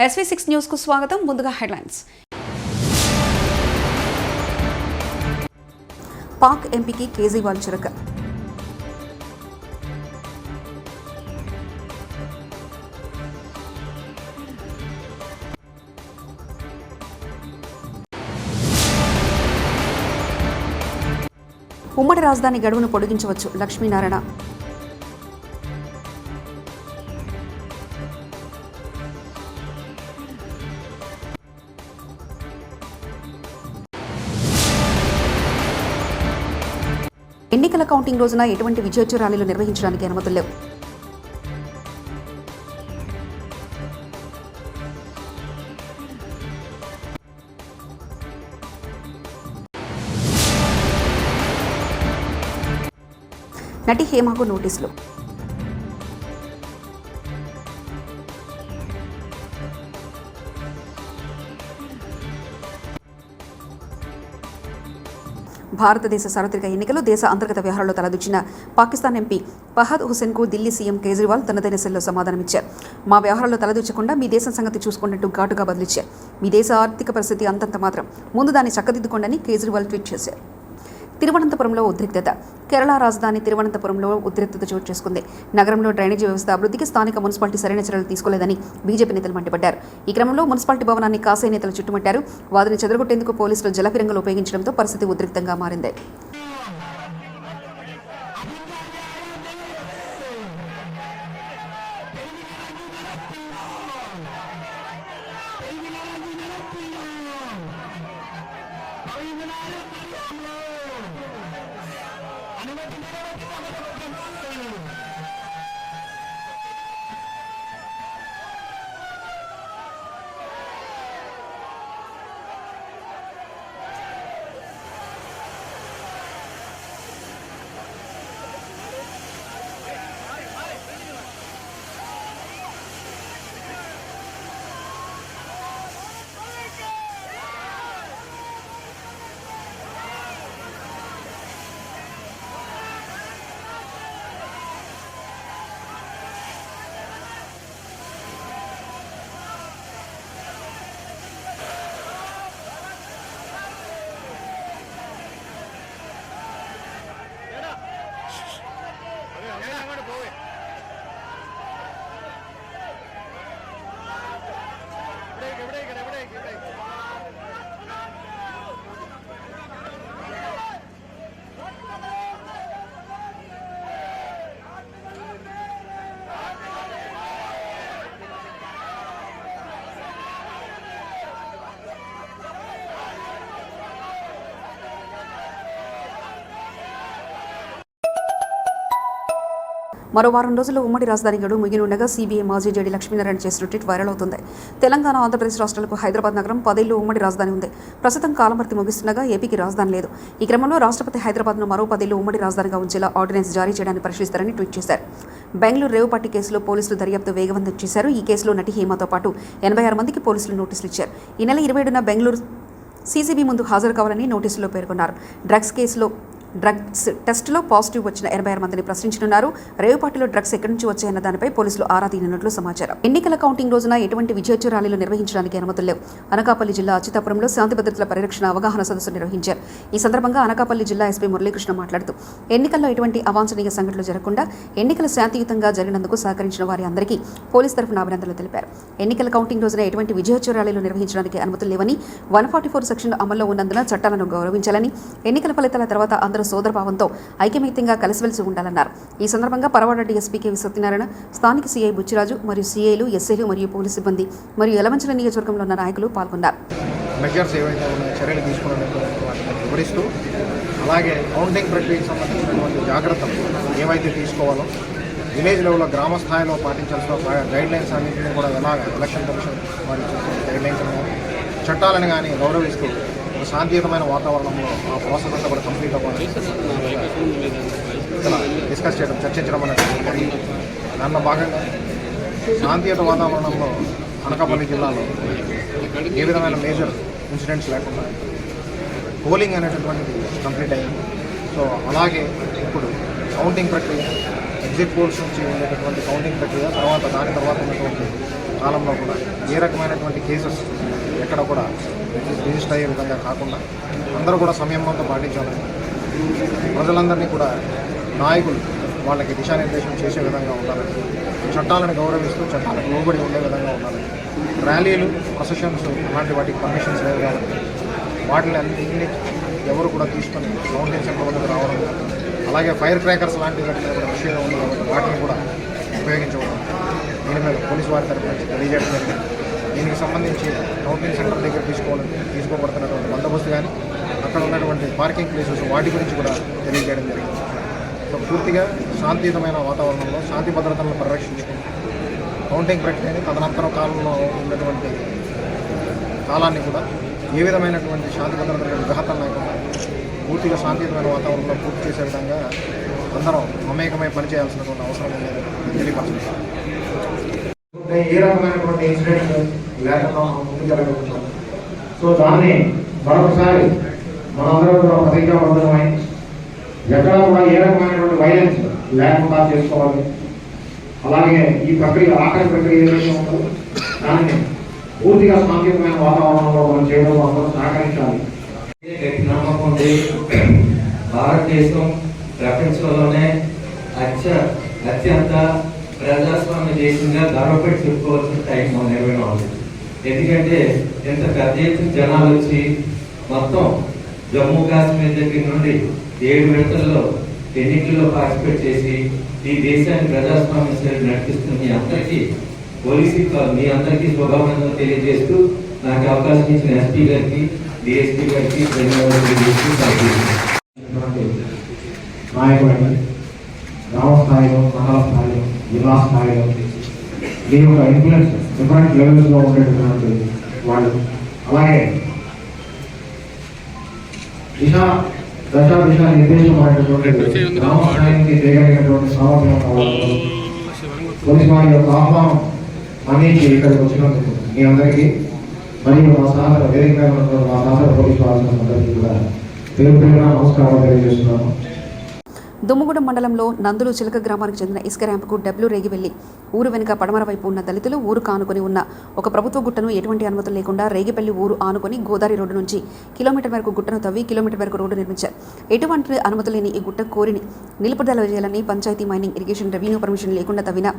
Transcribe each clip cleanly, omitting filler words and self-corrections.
SV6 news కు స్వాగతం. ముందుగా హెడ్లైన్స్. పాక్ ఎంపీకి కేజ్రీవాల్ చురక. ఉమ్మడి రాజధాని గడువును పొడిగించవచ్చు లక్ష్మీనారాయణ. ఎన్నికల కౌంటింగ్ రోజున ఎటువంటి విజయోత్సవ ర్యాలీలు నిర్వహించడానికి అనుమతులు లేవు. నటి హేమకు నోటీసులు. భారతదేశ సార్వత్రిక ఎన్నికలు దేశ అంతర్గత వ్యవహారాల్లో తలదూచిన పాకిస్తాన్ ఎంపీ ఫహద్ హుసేన్కు ఢిల్లీ సీఎం కేజ్రీవాల్ తనదైన శైలిలో సమాధానమిచ్చారు. మా వ్యవహారాల్లో తలదూచకుండా మీ దేశం సంగతి చూసుకున్నట్టు ఘాటుగా బదిలిచ్చారు. మీ దేశ ఆర్థిక పరిస్థితి అంతంత మాత్రం, ముందు దాన్ని చక్కదిద్దుకోండి కేజ్రీవాల్ ట్వీట్ చేశారు. తిరువనంతపురంలో ఉద్రిక్తత. కేరళ రాజధాని తిరువనంతపురంలో ఉద్రిక్తత చోటు చేసుకుంది. నగరంలో డ్రైనేజీ వ్యవస్థ అభివృద్ధికి స్థానిక మున్సిపాలిటీ సరైన చర్యలు తీసుకోలేదని బీజేపీ నేతలు మండిపడ్డారు. ఈ క్రమంలో మున్సిపాలిటీ భవనాన్ని కాసే నేతలు చుట్టుముట్టారు. వారిని చెదరగొట్టేందుకు పోలీసులు జలఫిరంగులు ఉపయోగించడంతో పరిస్థితి ఉద్రిక్తంగా మారింది. మరో వారం రోజుల్లో ఉమ్మడి రాజధాని గడువు ముగినుండగా సీబీఐ మాజీ జేడీ లక్ష్మీనారాయణ చేసిన ట్వీట్ వైరల్ అవుతుంది. తెలంగాణ, ఆంధ్రప్రదేశ్ రాష్ట్రాలకు హైదరాబాద్ నగరం 10 ఏళ్లు ఉమ్మడి రాజధాని ఉంది. ప్రస్తుతం కాలమర్తి ముగిస్తుండగా ఏపీకి రాజధాని లేదు. ఈ క్రమంలో రాష్ట్రపతి హైదరాబాద్ను మరో 10 ఏళ్లు ఉమ్మడి రాజధానిగా ఉంచేలా ఆర్డినెన్స్ జారీ చేయడాన్ని పరిశీలిస్తారని ట్వీట్ చేశారు. బెంగళూరు రేవుపాటి కేసులో పోలీసులు దర్యాప్తు వేగవంతం చేశారు. ఈ కేసులో నటి హేమతో పాటు 86 మందికి పోలీసులు నోటీసులు ఇచ్చారు. ఈ నెల 27న బెంగళూరు సీసీబీ ముందు హాజరు కావాలని నోటీసులో పేర్కొన్నారు. డ్రగ్స్ టెస్టులో పాజిటివ్ వచ్చిన 86 మందిని ప్రశ్నించనున్నారు. రేవుపాటిలో డ్రగ్స్ ఎక్కడి నుంచి వచ్చాయన్న దానిపై పోలీసులు ఆరా తీయనున్నట్లు సమాచారం. ఎన్నికల కౌంటింగ్ రోజున ఎటువంటి విజయోత్సవ ర్యాలీలు నిర్వహించడానికి అనుమతులు లేవు. అనకాపల్లి జిల్లా అచ్యుతాపురంలో శాంతి భద్రతల పరిరక్షణ అవగాహన సదస్సు నిర్వహించారు. ఈ సందర్భంగా అనకాపల్లి జిల్లా ఎస్పీ మురళీకృష్ణ మాట్లాడుతూ ఎన్నికల్లో ఎటువంటి అవాంఛనీయ సంఘటనలు జరగకుండా ఎన్నికలు శాంతియుతంగా జరిగినందుకు సహకరించిన వారి అందరికీ పోలీస్ తరఫున అభినందనలు తెలిపారు. ఎన్నికల కౌంటింగ్ రోజున ఎటువంటి విజయోత్సవ ర్యాలీలు నిర్వహించడానికి అనుమతులు లేవని, 144 సెక్షన్ అమల్లో ఉన్నందున చట్టాలను గౌరవించాలని, ఎన్నికల ఫలితాల తర్వాత అందరూ సోదరభావంతో ఐకమత్యంగా కలిసిమెలిసి ఉండాలన్నారు. ఈ సందర్భంగా పరవాడ డీఎస్పీ కేవి సత్యనారాయణ, స్థానిక సీఐ బుచ్చిరాజు మరియు సీఐలు, ఎస్ఐలు మరియు పోలీసు సిబ్బంది మరియు యలమంచిల నియోజకవర్గంలో ఉన్న నాయకులు పాల్గొన్నారు. అలాగే కౌంటింగ్ ప్రక్రియకు సంబంధించినటువంటి జాగ్రత్తలు ఏవైతే తీసుకోవాలో, విలేజ్ లెవెల్లో గ్రామ స్థాయిలో పాటించాల్సిన గైడ్లైన్స్ అన్నింటినీ కూడా ఎలా ఎలక్షన్ కమిషన్ వారి గైడ్లైన్స్ కానీ చట్టాలను కానీ గౌరవిస్తూ శాంతియుతమైన వాతావరణంలో ఆ ప్రాసెస్ అంతా కూడా కంప్లీట్ అవ్వాలి డిస్కస్ చేయడం, చర్చించడం అనేది. దానిలో భాగంగా శాంతియుత వాతావరణంలో అనకాపల్లి జిల్లాలో ఏ విధమైన మేజర్ ఇన్సిడెంట్స్ లేకుండా పోలింగ్ అనేటటువంటిది కంప్లీట్ అయ్యింది. సో అలాగే ఇప్పుడు కౌంటింగ్ ప్రక్రియ, ఎగ్జిట్ పోల్స్ నుంచి ఉండేటటువంటి కౌంటింగ్ ప్రక్రియ, దాని తర్వాత ఉన్నటువంటి కాలంలో కూడా ఏ రకమైనటువంటి కేసెస్ ఎక్కడ కూడా రిజిస్టర్ అయ్యే విధంగా కాకుండా అందరూ కూడా సంయమనంతో పాటించాలని, ప్రజలందరినీ కూడా నాయకులు వాళ్ళకి దిశానిర్దేశం చేసే విధంగా ఉండాలని, చట్టాలను గౌరవిస్తూ చట్టాలకు లోబడి ఉండే విధంగా ఉండాలని, ర్యాలీలు ప్రొసెషన్స్ అలాంటి వాటికి పర్మిషన్స్ లేవు కాబట్టి వాటిని అన్నింటినీ ఎవరు కూడా తీసుకొని మౌంటైన్ సెంటర్ వద్దకు రావడం, అలాగే ఫైర్ క్రాకర్స్ లాంటి విషయం ఉంది కాబట్టి వాటిని కూడా ఉపయోగించవడం, దీని మీద పోలీసు వారి తరఫు నుంచి తెలియజేయడం జరిగింది. దీనికి సంబంధించి మౌంటైన్ సెంటర్ దగ్గర తీసుకోబడుతున్నటువంటి బందోబస్తు కానీ అక్కడ ఉన్నటువంటి పార్కింగ్ ప్లేసెస్ వాటి గురించి కూడా తెలియజేయడం జరిగింది. సో పూర్తిగా శాంతియుతమైన వాతావరణంలో శాంతి భద్రతలను పరిరక్షించుకుంటూ కౌంటింగ్ ప్రక్రియని తదనంతరం కాలంలో ఉన్నటువంటి కాలాన్ని కూడా ఏ విధమైనటువంటి శాంతి భద్రతలకు విఘాతం లేకుండా పూర్తిగా శాంతియుతమైన వాతావరణంలో పూర్తి చేసే విధంగా అందరం మమేకమై పనిచేయాల్సినటువంటి అవసరం ఉందని తెలియపరుచుకుంటాం. ఏ రకమైనటువంటి ఇన్సిడెంట్ లేకుండా మనం ముందుకెళ్ళగలుగుతాం. సో దాన్ని మరొకసారి మనందరూ కూడా ప్రతిజ్ఞాబద్ధమై ఎక్కడ కూడా ఏ రకమైనటువంటి వైలెన్స్ లేకుండా చేసుకోవాలి. అలాగే ఈ ప్రక్రియ ఆఖరి ప్రక్రియ ఏదైతే ఉందో దాన్ని పూర్తిగా శాంతియుతమైన వాతావరణంలో మనం చేయడం అందరూ సహకరించాలి. నమ్మకం ఉంది. భారతదేశం ప్రపంచంలోనే అత్యంత ప్రజాస్వామ్య దేశంగా గర్వపడి చెప్పుకోవాల్సిన టైం మన 24. ఎందుకంటే ఎంత పెద్ద ఎత్తున జనాలు వచ్చి మొత్తం జమ్మూ కాశ్మీర్ దగ్గర నుండి 7 విడతల్లో ఎన్నికల్లో పార్టిసిపేట్ చేసి ఈ దేశాన్ని ప్రజాస్వామ్య శైలి నడిపిస్తున్న మీ అందరికీ మీ అందరికీ శుభాకాంక్షలు తెలియజేస్తూ నాకు అవకాశం ఇచ్చిన ఎస్పీ గారికి, డిఎస్పీ గారికి ధన్యవాదాలు తెలియజేస్తూ నాయకులని గ్రామ స్థాయిలో, మండల స్థాయిలో, జిల్లా స్థాయిలో ఈ యొక్క ఇన్ఫ్లుయెన్స్ డిఫరెంట్ లెవెల్స్లో ఉండేటటువంటి వాళ్ళు, అలాగే దశ నిర్దేశమైనటువంటి గ్రామ స్థాయికి చేయగలిగినటువంటి సామర్థ్యం పోలీసు వారి యొక్క ఆహ్వానం మన్నించి ఇక్కడికి వచ్చినందుకు మీ అందరికీ మరియు మా సహచర వేదిక మీద ఉన్నటువంటి మా సహచర పోలీసు వారందరికీ కూడా పేరు పేరున నమస్కారాలు తెలియజేస్తున్నాను. దుమ్ముగూడెం మండలంలో నందులు చిలక గ్రామానికి చెందిన ఇసుక ర్యాంపుకు డబ్ల్యూ రేగి వెళ్లి ఊరు వెనుక పడమర వైపు ఉన్న దళితులు ఊరు కానుకొని ఉన్న ఒక ప్రభుత్వ గుట్టను ఎటువంటి అనుమతులు లేకుండా రేగిపల్లి ఊరు ఆనుకొని గోదావరి రోడ్డు నుంచి కిలోమీటర్ వరకు గుట్టను తవ్వి కిలోమీటర్ వరకు రోడ్డు నిర్మించారు. ఎటువంటి అనుమతులు లేని ఈ గుట్ట కోరిని నిలుపుదల చేయాలని panchayat, mining, irrigation, revenue permission లేకుండా తవ్విన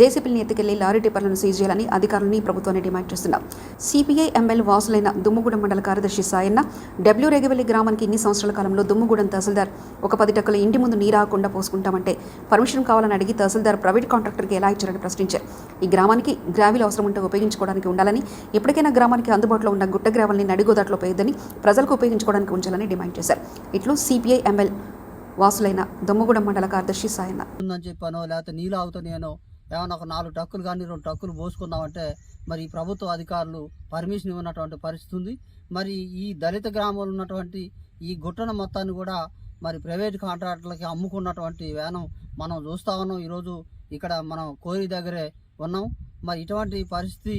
జేసీపీని ఎత్తుకెళ్లి లారీ టిప్పర్లను సీజ్ చేయాలని అధికారులని ప్రభుత్వాన్ని డిమాండ్ చేస్తున్నారు. సిపిఐ ఎంఎల్ వాసులైన దుమ్ముగూడెం మండల కార్యదర్శి సాయన్న డబ్ల్యూ రేగివెల్లి గ్రామానికి ఇన్ని సంవత్సరాల కాలంలో దుమ్ముగూడెం తహసీల్దార్ ఒక 10 టక్కుల ఇంటి ముందు నీరాకుండా పోసుకుంటామంటే పర్మిషన్ కావాలని అడిగి తహసీల్దార్ ప్రైవేట్ కాంట్రాక్టర్కి ఎలా ఇచ్చారని ప్రశ్నించారు. ఈ గ్రామానికి గ్రావిల్ అవసరం ఉంటే ఉపయోగించుకోవడానికి ఉండాలని, ఇప్పటికైనా గ్రామానికి అందుబాటులో ఉన్న గుట్ట గ్రావల్ని నడిగోదాట్లో పోయొద్దని, ప్రజలకు ఉపయోగించుకోవడానికి ఉంచాలని డిమాండ్ చేశారు. ఇట్లు సిపిఐ ఎంఎల్ వాసులైన దుమ్ముగూడెం మండల కార్యదర్శి సాయన్న. చెప్పానో లేకపోతే నీళ్ళు అవుతున్నాయనో ఏమన్నా ఒక 4 టక్కులు కానీ 2 టక్కులు పోసుకుందామంటే మరి ప్రభుత్వ అధికారులు పర్మిషన్ ఇవ్వనటువంటి పరిస్థితి ఉంది. మరి ఈ దళిత గ్రామంలో ఉన్నటువంటి ఈ గుట్టన మొత్తాన్ని కూడా మరి ప్రైవేట్ కాంట్రాక్టర్లకి అమ్ముకున్నటువంటి వేనం మనం చూస్తూ ఉన్నాం. ఈరోజు ఇక్కడ మనం కోరి దగ్గరే ఉన్నాం. మరి ఇటువంటి పరిస్థితి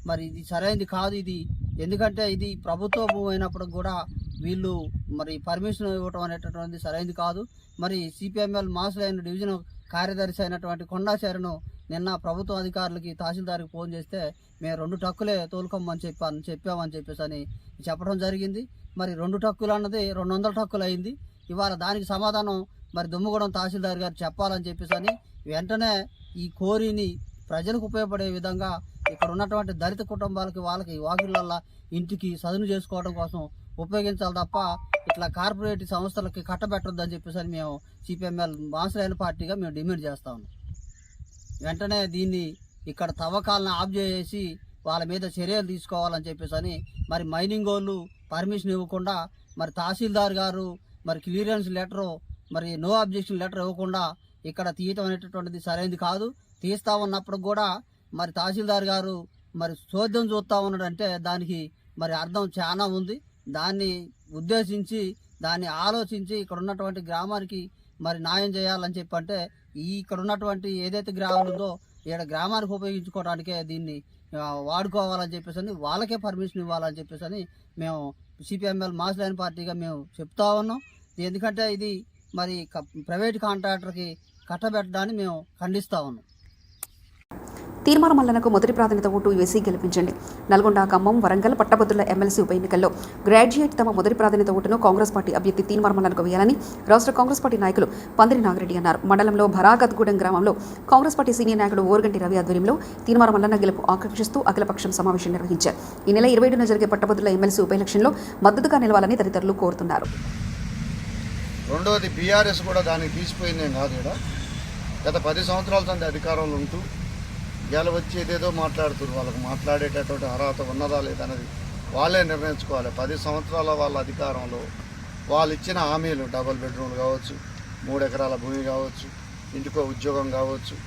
మరి ఇది సరైనది కాదు. ఇది ఎందుకంటే ఇది ప్రభుత్వ భూమి అయినప్పుడు కూడా వీళ్ళు మరి పర్మిషన్ ఇవ్వటం అనేటటువంటిది సరైనది కాదు. మరి సిపిఎంఎల్ మాసులైన డివిజన్ కార్యదర్శి అయినటువంటి కొండాచారిను నిన్న ప్రభుత్వ అధికారులకి, తహసీల్దార్కి ఫోన్ చేస్తే మేము 2 టక్కులే తోలుకోమని చెప్పామని చెప్పేసి చెప్పడం జరిగింది. మరి 2 టక్కులు అన్నది 200 టక్కులు అయింది. ఇవాళ దానికి సమాధానం మరి దుమ్ముగూడెం తహసీల్దార్ గారు చెప్పాలని చెప్పేసి వెంటనే ఈ కోరిని ప్రజలకు ఉపయోగపడే విధంగా ఇక్కడ ఉన్నటువంటి దళిత కుటుంబాలకి వాళ్ళకి వాకిళ్ళ ఇంటికి సదును చేసుకోవడం కోసం ఉపయోగించాలి తప్ప ఇట్లా కార్పొరేట్ సంస్థలకి కట్టబెట్టొద్దని చెప్పేసి మేము సిపిఎంఎల్ మాసులైన పార్టీగా మేము డిమాండ్ చేస్తా ఉన్నాం. వెంటనే దీన్ని ఇక్కడ తవ్వకాలను ఆఫ్ చేసి వాళ్ళ మీద చర్యలు తీసుకోవాలని చెప్పేసి మరి మైనింగ్ వాళ్ళు పర్మిషన్ ఇవ్వకుండా మరి తహసీల్దార్ గారు మరి క్లియరెన్స్ లెటరు మరి నో అబ్జెక్షన్ లెటర్ ఇవ్వకుండా ఇక్కడ తీయటం అనేటటువంటిది సరైనది కాదు. తీస్తా ఉన్నప్పుడు కూడా మరి తహసీల్దార్ గారు మరి చోద్యం చూస్తూ ఉన్నాడంటే దానికి మరి అర్థం చాలా ఉంది. దాన్ని ఉద్దేశించి దాన్ని ఆలోచించి ఇక్కడ ఉన్నటువంటి గ్రామానికి మరి న్యాయం చేయాలని చెప్పంటే ఇక్కడ ఉన్నటువంటి ఏదైతే గ్రామం ఉందో ఇక్కడ గ్రామానికి ఉపయోగించుకోవడానికే దీన్ని వాడుకోవాలని చెప్పేసి వాళ్ళకే పర్మిషన్ ఇవ్వాలని చెప్పేసి మేము సిపిఎంఎల్ మాసులైన పార్టీగా మేము చెప్తా ఉన్నాం. ఎందుకంటే ఇది మరి ప్రైవేట్ కాంట్రాక్టర్కి కట్టబెట్టడాన్ని మేము ఖండిస్తా ఉన్నాం. తీర్మానం మల్లన్నకు మొదటి ప్రాధాన్యత ఓటు వేసి గెలిపించండి. నల్గొండ, ఖమ్మం, వరంగల్ పట్టభద్రుల ఎమ్మెల్సీ ఉప ఎన్నికల్లో గ్రాడ్యుయేట్ తమ మొదటి ప్రాధాన్యత ఓటును కాంగ్రెస్ పార్టీ అభ్యర్థి తీర్మానం మల్లన్నకు వేయాలని రాష్ట్ర కాంగ్రెస్ పార్టీ నాయకులు పందిరి నాగిరెడ్డి అన్నారు. మండలంలో భరాగత్గూడెం గ్రామంలో కాంగ్రెస్ పార్టీ సీనియర్ నాయకుడు ఓర్గంటి రవి ఆధ్వర్యంలో తీర్మానం మల్లన్న గెలుపు ఆకాంక్షిస్తూ అఖిలపక్షం సమావేశం నిర్వహించారు. ఈ నెల 27న జరిగే పట్టభద్రుల ఎమ్మెల్సీ ఉప ఎలక్షన్లో మద్దతుగా నిలవాలని తదితరులు కోరుతున్నారు. రెండవది బీఆర్ఎస్ కూడా దానికి తీసిపోయిందేం కాదు. ఇక్కడ గత 10 సంవత్సరాల నుండి అధికారంలో ఉంటూ గెలవచ్చి ఏదేదో మాట్లాడుతున్నారు. వాళ్ళకు మాట్లాడేటటువంటి అర్హత ఉన్నదా లేదనేది వాళ్ళే నిర్ణయించుకోవాలి. 10 సంవత్సరాల వాళ్ళ అధికారంలో వాళ్ళు ఇచ్చిన హామీలు, డబుల్ బెడ్రూమ్లు కావచ్చు, 3 ఎకరాల భూమి కావచ్చు, ఇంటికో ఉద్యోగం కావచ్చు,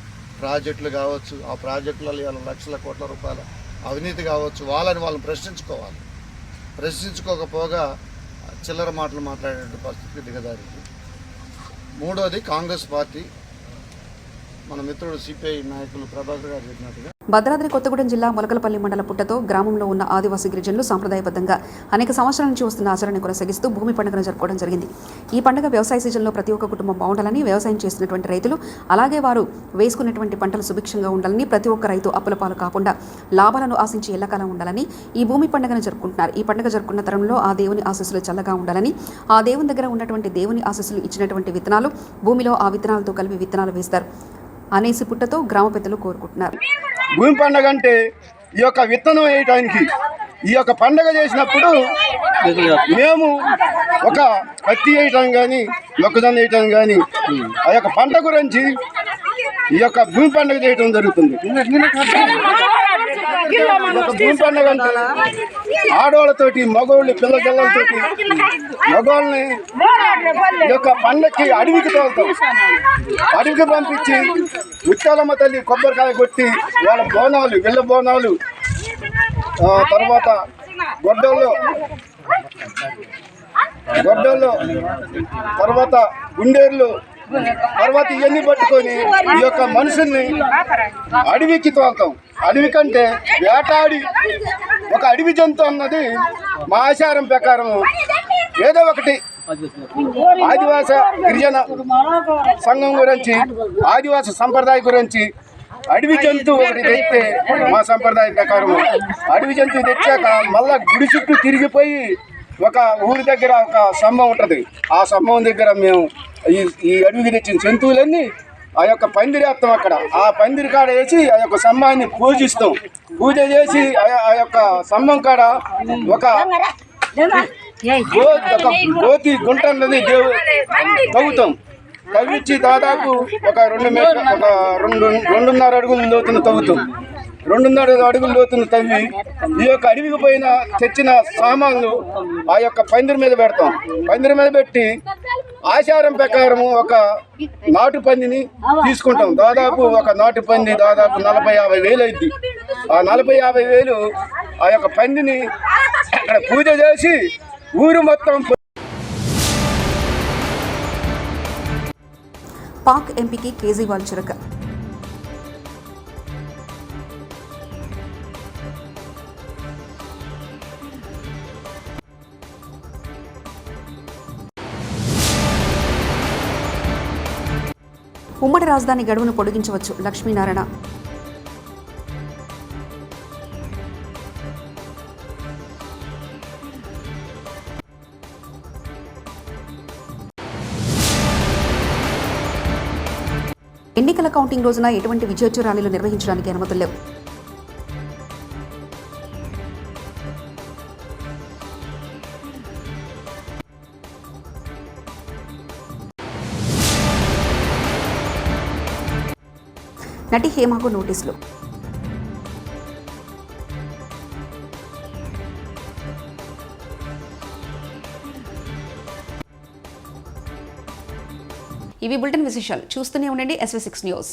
ప్రాజెక్టులు కావచ్చు, ఆ ప్రాజెక్టులలో ఇవాళ లక్షల కోట్ల రూపాయల అవినీతి కావచ్చు, వాళ్ళని ప్రశ్నించుకోవాలి. ప్రశ్నించుకోకపోగా చిల్లర మాటలు మాట్లాడే పరిస్థితికి దిగజారింది. మూడోది కాంగ్రెస్ పార్టీ, మన మిత్రుడు సిపిఐ నాయకులు ప్రభాకర్ గారు చెప్పినట్టుగా భద్రాద్రి కొత్తగూడెం జిల్లా మొలకలపల్లి మండల పుట్టతో గ్రామంలో ఉన్న ఆదివాసీ గిరిజనులు సాంప్రదాయబద్ధంగా అనేక సంవత్సరాల నుంచి వస్తున్న ఆచరణ కొనసాగిస్తూ భూమి పండుగను జరుపుకోవడం జరిగింది. ఈ పండుగ వ్యవసాయ సీజన్లో ప్రతి ఒక్క కుటుంబం బాగుండాలని, వ్యవసాయం చేస్తున్నటువంటి రైతులు అలాగే వారు వేసుకున్నటువంటి పంటలు సుభిక్షంగా ఉండాలని, ప్రతి ఒక్క రైతు అప్పుల పాలు కాకుండా లాభాలను ఆశించి ఎల్లకాలం ఉండాలని ఈ భూమి పండుగను జరుపుకుంటున్నారు. ఈ పండుగ జరుపుకున్న తరంలో ఆ దేవుని ఆశీస్సులు చల్లగా ఉండాలని, ఆ దేవుని దగ్గర ఉన్నటువంటి దేవుని ఆశీస్సులు ఇచ్చినటువంటి విత్తనాలు భూమిలో ఆ విత్తనాలతో కలిపి విత్తనాలు వేస్తారు అనేసి పుట్టతో గ్రామ పెద్దలు కోరుకుంటున్నారు. భూమి పండుగ అంటే ఈ యొక్క విత్తనం వేయటానికి, ఈ యొక్క పండుగ చేసినప్పుడు మేము ఒక పత్తి వేయటం కానీ, మొక్కజొన్న వేయటం కానీ ఆ యొక్క పంట గురించి ఈ యొక్క భూమి పండుగ చేయటం జరుగుతుంది. భూమి పండుగ అంటే ఆడవాళ్ళతోటి, మగవాళ్ళు, పిల్లలతోటి మగవాళ్ళని ఈ యొక్క పండగకి అడవికి తోలుతాం. అడవికి పంపించి ముత్యాలమ్మ తల్లి కొబ్బరికాయ కొట్టి వాళ్ళ బోనాలు, వీళ్ళ బోనాలు, తర్వాత గొడ్డల్లో, తర్వాత గుండేర్లు, తర్వాత ఇవన్నీ పట్టుకొని ఈ యొక్క మనుషుల్ని అడవికి తోలుతాం. అడవి కంటే వేటాడి ఒక అడవి జంతు అన్నది మా ఆచారం ప్రకారం ఏదో ఒకటి ఆదివాస గిరిజన సంఘం గురించి, ఆదివాస సంప్రదాయం గురించి అడవి జంతువు ఒకటి తెస్తే మా సంప్రదాయం ప్రకారం అడవి జంతువు తెచ్చాక మళ్ళా గుడి చుట్టూ తిరిగిపోయి ఒక ఊరి దగ్గర ఒక స్తంభం ఉంటుంది. ఆ స్తంభం దగ్గర మేము ఈ అడవికి తెచ్చిన జంతువులన్నీ ఆ యొక్క పందిరేస్తాం. అక్కడ ఆ పందిరి కాడ వేసి ఆ యొక్క స్తంభాన్ని పూజిస్తాం. పూజ చేసి ఆ యొక్క స్తంభం కాడ ఒక గోతి గుంట అన్నది తవ్వుతాం. తవ్వించి దాదాపు ఒక 2.5 అడుగుల లోతును తవ్వుతాం. 2.5 అడుగుల లోతును తవ్వి ఈ యొక్క అడవికి పోయిన తెచ్చిన సామాన్లు ఆ యొక్క పందిరి మీద పెడతాం. పందిరి మీద పెట్టి ఆచారం ప్రకారం ఒక నాటు పందిని తీసుకుంటాం. దాదాపు ఒక నాటు పంది దాదాపు 40-50 వేలు అయింది. ఆ 40-50 వేలు ఆ యొక్క పందిని అక్కడ పూజ చేసి ఊరు మొత్తం. పాక్ ఎంపీకి కేజ్రీవాల్ చురక. ఉమ్మడి రాజధాని గడువును పొడిగించవచ్చు, లక్ష్మీనారాయణ. ఎన్నికల కౌంటింగ్ రోజున ఎటువంటి విజయోత్సవ ర్యాలీలు నిర్వహించడానికి అనుమతులు లేవు. నటి హేమకు నోటీసులు. ఇవి బులెటిన్ విశేషాలు. చూస్తూనే ఉండండి SV6 న్యూస్.